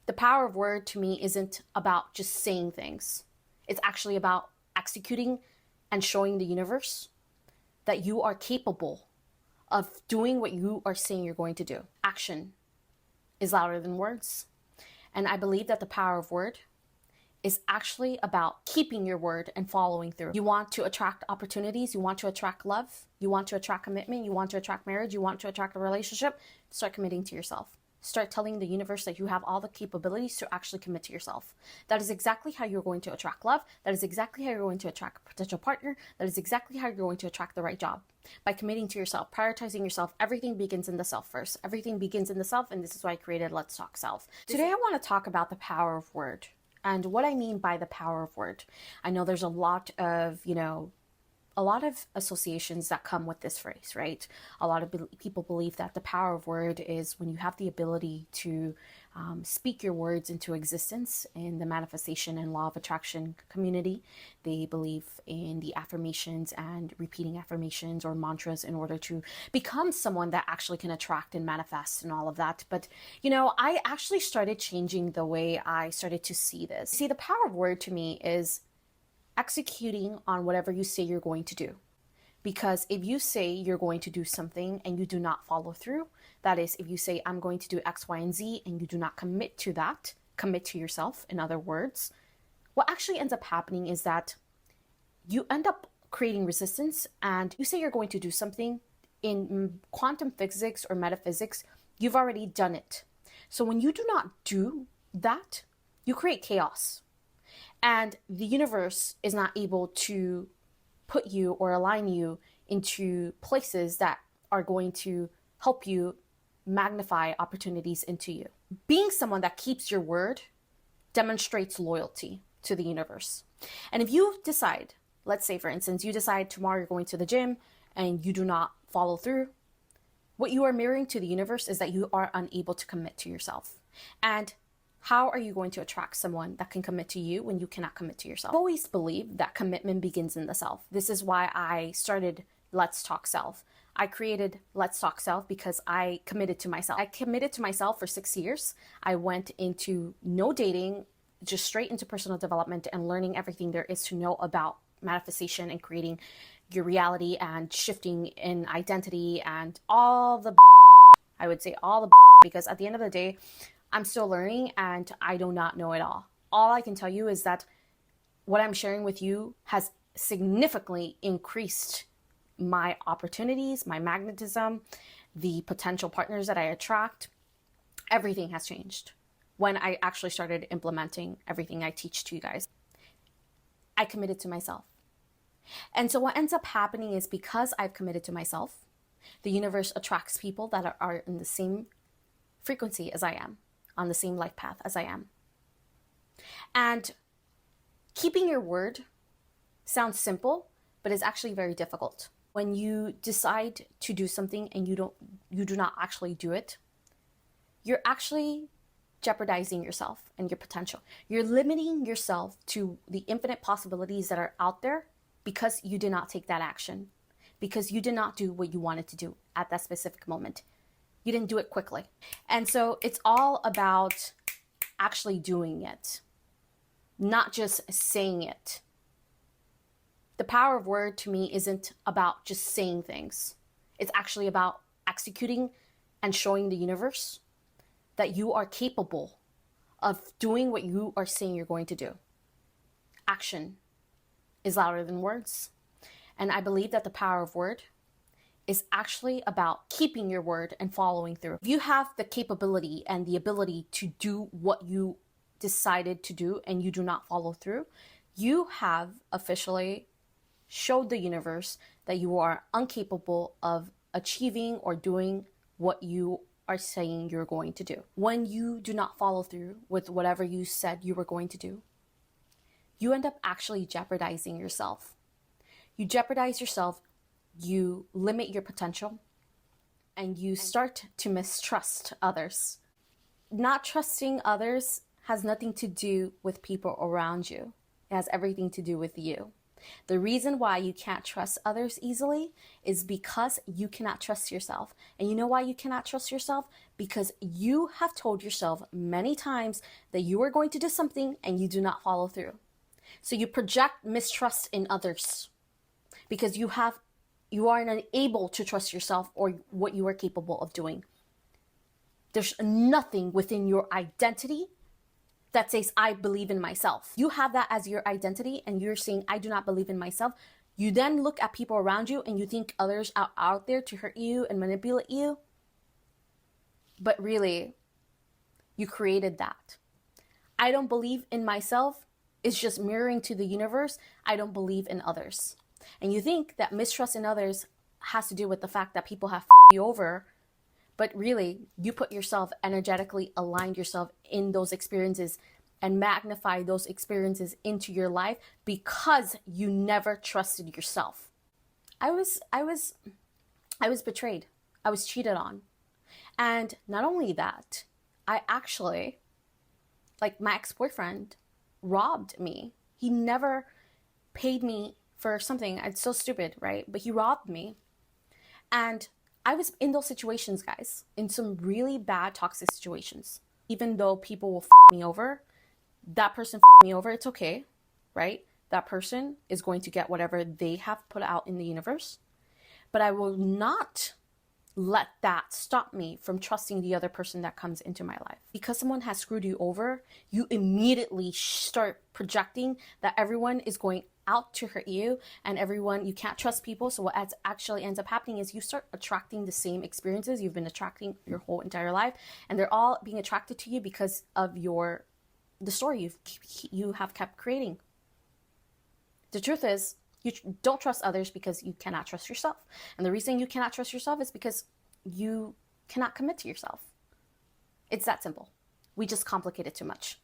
The power of word to me isn't about just saying things. It's actually about executing and showing the universe that you are capable of doing what you are saying you're going to do. Action is louder than words. And I believe that the power of word is actually about keeping your word and following through. You want to attract opportunities, you want to attract love, you want to attract commitment, you want to attract marriage, you want to attract a relationship, start committing to yourself. Start telling the universe that you have all the capabilities to actually commit to yourself. That is exactly how you're going to attract love. That is exactly how you're going to attract a potential partner. That is exactly how you're going to attract the right job. By committing to yourself, prioritizing yourself, everything begins in the self first. Everything begins in the self, and this is why I created Let's Talk Self. Today I want to talk about the power of word and what I mean by the power of word. I know there's a lot of, a lot of associations that come with this phrase, right? A lot of people believe that the power of word is when you have the ability to speak your words into existence. In the manifestation and law of attraction community, they believe in the affirmations and repeating affirmations or mantras in order to become someone that actually can attract and manifest and all of that. But, I actually started changing the way I started to see this. See, the power of word to me is executing on whatever you say you're going to do. Because if you say you're going to do something and you do not follow through, that is, if you say I'm going to do X, Y, and Z and you do not commit to that, commit to yourself, in other words, what actually ends up happening is that you end up creating resistance. And you say you're going to do something in quantum physics or metaphysics, you've already done it. So when you do not do that, you create chaos. And the universe is not able to put you or align you into places that are going to help you magnify opportunities into you. Being someone that keeps your word demonstrates loyalty to the universe. And if you decide, let's say for instance, you decide tomorrow you're going to the gym and you do not follow through, what you are mirroring to the universe is that you are unable to commit to yourself. And how are you going to attract someone that can commit to you when you cannot commit to yourself? I've always believed that commitment begins in the self. This is why I started Let's Talk Self. I created Let's Talk Self because I committed to myself. I committed to myself for 6 years. I went into no dating, just straight into personal development and learning everything there is to know about manifestation and creating your reality and shifting in identity and all the I would say all the because at the end of the day, I'm still learning and I do not know it all. All I can tell you is that what I'm sharing with you has significantly increased my opportunities, my magnetism, the potential partners that I attract. Everything has changed when I actually started implementing everything I teach to you guys. I committed to myself. And so what ends up happening is because I've committed to myself, the universe attracts people that are in the same frequency as I am, on the same life path as I am. And keeping your word sounds simple, but it's actually very difficult. When you decide to do something and you do not actually do it, you're actually jeopardizing yourself and your potential. You're limiting yourself to the infinite possibilities that are out there because you did not take that action, because you did not do what you wanted to do at that specific moment. You didn't do it quickly. And so it's all about actually doing it, not just saying it. The power of word to me isn't about just saying things. It's actually about executing and showing the universe that you are capable of doing what you are saying you're going to do. Action is louder than words. And I believe that the power of word is actually about keeping your word and following through. If you have the capability and the ability to do what you decided to do and you do not follow through, you have officially showed the universe that you are incapable of achieving or doing what you are saying you're going to do. When you do not follow through with whatever you said you were going to do, you end up actually jeopardizing yourself. You jeopardize yourself, you limit your potential, and you start to mistrust others. Not trusting others has nothing to do with people around you. It has everything to do with you. The reason why you can't trust others easily is because you cannot trust yourself. And you know why you cannot trust yourself? Because you have told yourself many times that you are going to do something and you do not follow through. So you project mistrust in others because you are unable to trust yourself or what you are capable of doing. There's nothing within your identity that says, I believe in myself. You have that as your identity and you're saying, I do not believe in myself. You then look at people around you and you think others are out there to hurt you and manipulate you. But really, you created that. I don't believe in myself is just mirroring to the universe. I don't believe in others. And you think that mistrust in others has to do with the fact that people have you over. But really, you put yourself energetically aligned yourself in those experiences and magnify those experiences into your life because you never trusted yourself. I was betrayed. I was cheated on. And not only that, I actually, like my ex-boyfriend robbed me. He never paid me for something. It's so stupid, right? But he robbed me. And I was in those situations, guys, in some really bad toxic situations. Even though people will me over, that person me over, it's okay, right? That person is going to get whatever they have put out in the universe. But I will not let that stop me from trusting the other person that comes into my life. Because someone has screwed you over, you immediately start projecting that everyone is going out to hurt you and you can't trust people. So what actually ends up happening is you start attracting the same experiences you've been attracting your whole entire life, and they're all being attracted to you because of the story you have kept creating. The truth is, you don't trust others because you cannot trust yourself. And the reason you cannot trust yourself is because you cannot commit to yourself. It's that simple. We just complicate it too much.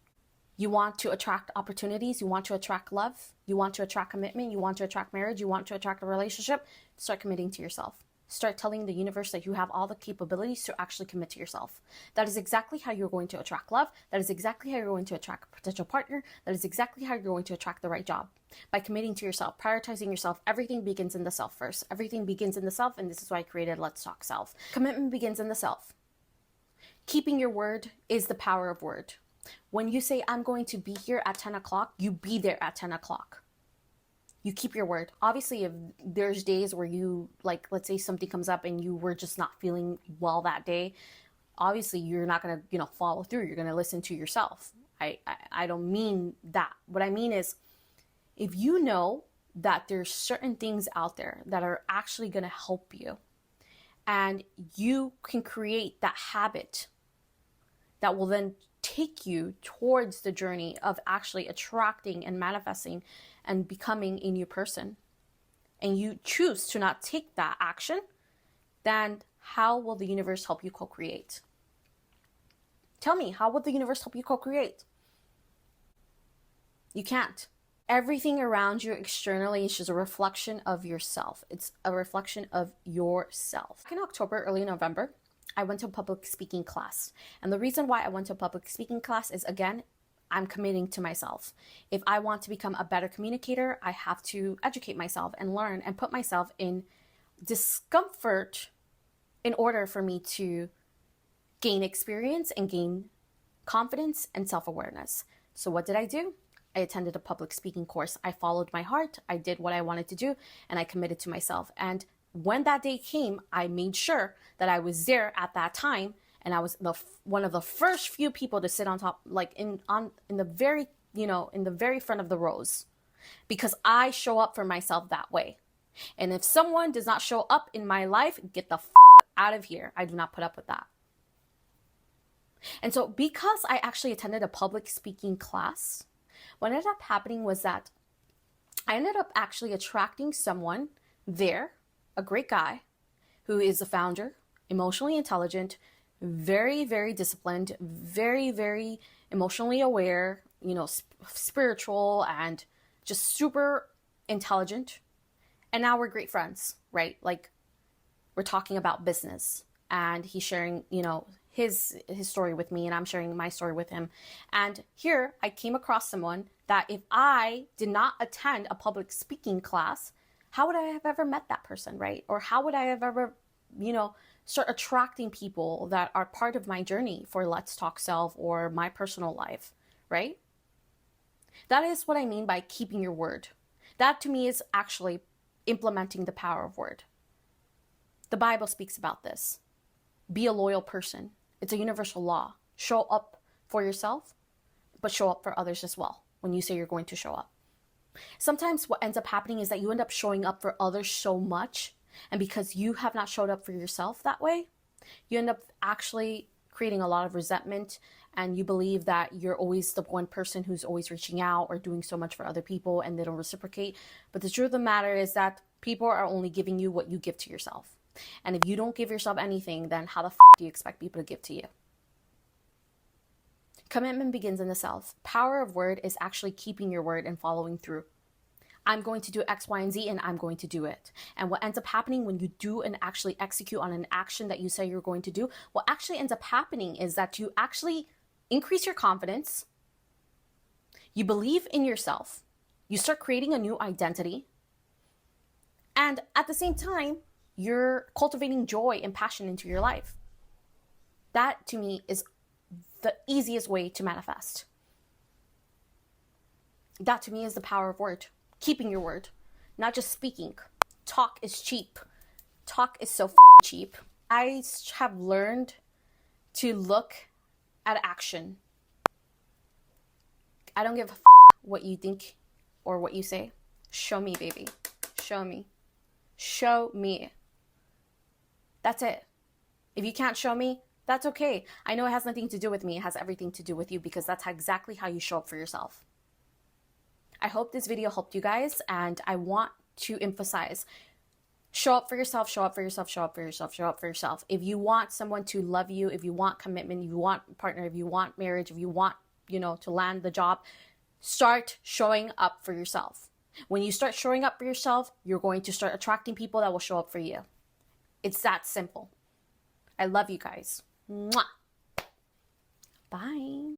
You want to attract opportunities. You want to attract love. You want to attract commitment. You want to attract marriage. You want to attract a relationship. Start committing to yourself. Start telling the universe that you have all the capabilities to actually commit to yourself. That is exactly how you're going to attract love. That is exactly how you're going to attract a potential partner. That is exactly how you're going to attract the right job. By committing to yourself, prioritizing yourself. Everything begins in the self first. Everything begins in the self, and this is why I created Let's Talk Self. Commitment begins in the self. Keeping your word is the power of word. When you say, I'm going to be here at 10 o'clock, you be there at 10 o'clock. You keep your word. Obviously, if there's days where you, like, let's say something comes up and you were just not feeling well that day, obviously you're not going to, follow through. You're going to listen to yourself. I don't mean that. What I mean is, if you know that there's certain things out there that are actually going to help you, and you can create that habit that will then take you towards the journey of actually attracting and manifesting and becoming a new person, and you choose to not take that action, then how will the universe help you co-create? Tell me, how will the universe help you co-create? You can't. Everything around you externally is just a reflection of yourself. It's a reflection of yourself. In October, early November, I went to a public speaking class. And the reason why I went to a public speaking class is, again, I'm committing to myself. If I want to become a better communicator, I have to educate myself and learn and put myself in discomfort in order for me to gain experience and gain confidence and self-awareness. So what did I do? I attended a public speaking course. I followed my heart. I did what I wanted to do, and I committed to myself. And when that day came, I made sure that I was there at that time, and I was one of the first few people to sit on top, like in the very front of the rows, because I show up for myself that way. And if someone does not show up in my life, get the out of here. I do not put up with that. And so, because I actually attended a public speaking class, what ended up happening was that I ended up actually attracting someone there, a great guy, who is a founder, emotionally intelligent, very, very disciplined, very, very emotionally aware, spiritual, and just super intelligent. And now we're great friends, right? Like, we're talking about business, and he's sharing, his story with me, and I'm sharing my story with him. And here I came across someone that if I did not attend a public speaking class, how would I have ever met that person, right? Or how would I have ever, start attracting people that are part of my journey for Let's Talk Self or my personal life, right? That is what I mean by keeping your word. That to me is actually implementing the power of word. The Bible speaks about this. Be a loyal person. It's a universal law. Show up for yourself, but show up for others as well when you say you're going to show up. Sometimes what ends up happening is that you end up showing up for others so much, and because you have not showed up for yourself that way, you end up actually creating a lot of resentment, and you believe that you're always the one person who's always reaching out or doing so much for other people and they don't reciprocate. But the truth of the matter is that people are only giving you what you give to yourself. And if you don't give yourself anything, then how the do you expect people to give to you? Commitment begins in the self. Power of word is actually keeping your word and following through. I'm going to do X, Y, and Z, and I'm going to do it. And what ends up happening when you do and actually execute on an action that you say you're going to do, what actually ends up happening is that you actually increase your confidence. You believe in yourself. You start creating a new identity. And at the same time, you're cultivating joy and passion into your life. That, to me, is the easiest way to manifest. That, to me, is the power of word. Keeping your word, not just speaking. Talk is cheap. Talk is so cheap. I have learned to look at action. I don't give a what you think or what you say. Show me, baby. Show me. Show me. That's it. If you can't show me, that's okay. I know it has nothing to do with me. It has everything to do with you, because that's exactly how you show up for yourself. I hope this video helped you guys, and I want to emphasize, show up for yourself, show up for yourself, show up for yourself, show up for yourself. If you want someone to love you, if you want commitment, if you want a partner, if you want marriage, if you want, to land the job, start showing up for yourself. When you start showing up for yourself, you're going to start attracting people that will show up for you. It's that simple. I love you guys. Mwah. Bye.